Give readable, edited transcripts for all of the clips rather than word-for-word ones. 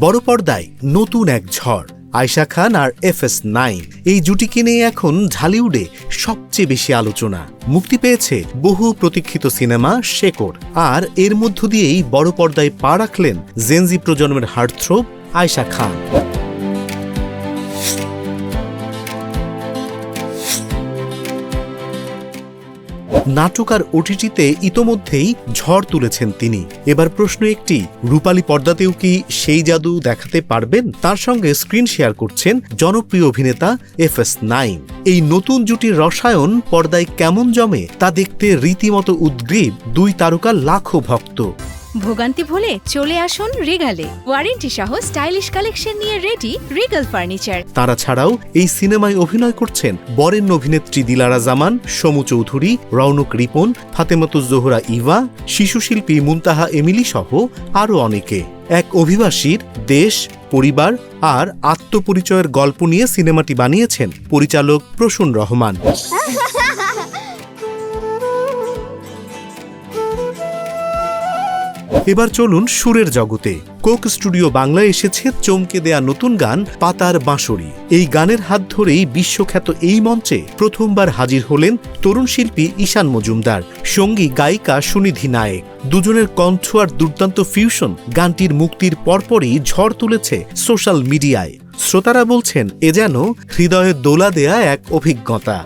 বড় পর্দায় নতুন এক ঝড়। আয়েশা খান আর FS9 এই জুটিকে নিয়ে এখন ঢালিউডে সবচেয়ে বেশি আলোচনা। মুক্তি পেয়েছে বহু প্রতীক্ষিত সিনেমা শেকর, আর এর মধ্য দিয়েই বড় পর্দায় পা রাখলেন জেনজি প্রজন্মের হার্টথ্রোব আয়েশা খান। নাটক আর OTT-তে ইতোমধ্যেই ঝড় তুলেছেন তিনি। এবার প্রশ্ন একটি, রূপালী পর্দাতেও কি সেই জাদু দেখাতে পারবেন? তার সঙ্গে স্ক্রিন শেয়ার করছেন জনপ্রিয় অভিনেতা FS9। এই নতুন জুটির রসায়ন পর্দায় কেমন জমে তা দেখতে রীতিমতো উদ্গ্রীব দুই তারকার লাখো ভক্ত। ভোগান্তি ভুলে চলে আসুন রিগালে, ওয়ারেন্টি সহ স্টাইলিশ কালেকশন নিয়ে রেডি রিগাল ফার্নিচার। তারা ছাড়াও এই সিনেমায় অভিনয় করছেন বরেণ্য অভিনেত্রী দিলারা জামান, সমু চৌধুরী, রৌনক রিপন, ফাতেমাতুজ জোহরা ইভা, শিশুশিল্পী মুনতাহা এমিলি সহ আরও অনেকে। এক অভিবাসীর দেশ, পরিবার আর আত্মপরিচয়ের গল্প নিয়ে সিনেমাটি বানিয়েছেন পরিচালক প্রসূন রহমান। এবার চলুন সুরের জগতে। কোক স্টুডিও বাংলায় এসেছে চমকে দেয়া নতুন গান পাতার বাঁশরি। এই গানের হাত ধরেই বিশ্বখ্যাত এই মঞ্চে প্রথমবার হাজির হলেন তরুণ শিল্পী ঈশান মজুমদার, সঙ্গী গায়িকা সুনিধি নায়েক। দুজনের কণ্ঠ আর দুর্দান্ত ফিউশন গানটির মুক্তির পরপরই ঝড় তুলেছে সোশ্যাল মিডিয়ায়। শ্রোতারা বলছেন এ যেন হৃদয়ে দোলা দেয়া এক অভিজ্ঞতা।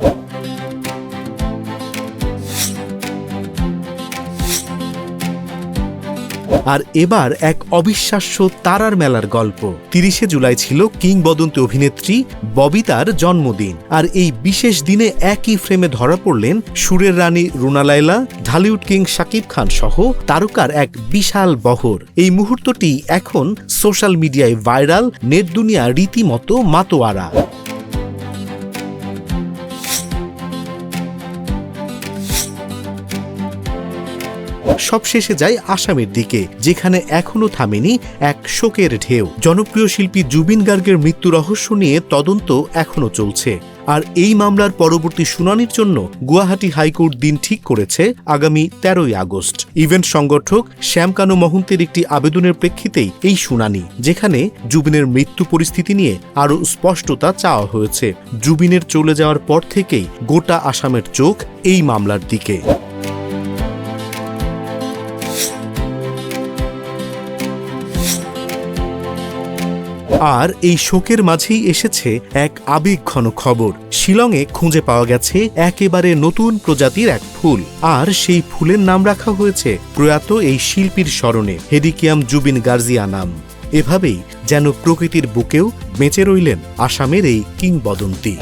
আর এবার এক অবিশ্বাস্য তারার মেলার গল্প। 30শে জুলাই ছিল কিংবদন্তি অভিনেত্রী ববিতার জন্মদিন, আর এই বিশেষ দিনে একই ফ্রেমে ধরা পড়লেন সুরের রানী রুনা লায়লা, ঢালিউড কিং শাকিব খান সহ তারকার এক বিশাল বহর। এই মুহূর্তটি এখন সোশ্যাল মিডিয়ায় ভাইরাল, নেট দুনিয়া রীতিমতো মাতোয়ারা। সবশেষে যায় আসামের দিকে, যেখানে এখনো থামেনি এক শোকের ঢেউ। জনপ্রিয় শিল্পী জুবিন গার্গের মৃত্যু রহস্য নিয়ে তদন্ত এখনো চলছে, আর এই মামলার পরবর্তী শুনানির জন্য গুয়াহাটি হাইকোর্ট দিন ঠিক করেছে আগামী 13ই আগস্ট। ইভেন্ট সংগঠক শ্যামকানু মহন্তের একটি আবেদনের প্রেক্ষিতেই এই শুনানি, যেখানে জুবিনের মৃত্যু পরিস্থিতি নিয়ে আরও স্পষ্টতা চাওয়া হয়েছে। জুবিনের চলে যাওয়ার পর থেকেই গোটা আসামের চোখ এই মামলার দিকে। আর এই শোকের মাঝেই এসেছে এক আবেগঘন খবর। শিলংয়ে খুঁজে পাওয়া গেছে একেবারে নতুন প্রজাতির এক ফুল, আর সেই ফুলের নাম রাখা হয়েছে প্রয়াত এই শিল্পীর স্মরণে, হেডিকিয়াম জুবিন গার্জিয়ানাম। এভাবেই যেন প্রকৃতির বুকেও বেঁচে রইলেন আসামের এই কিংবদন্তি।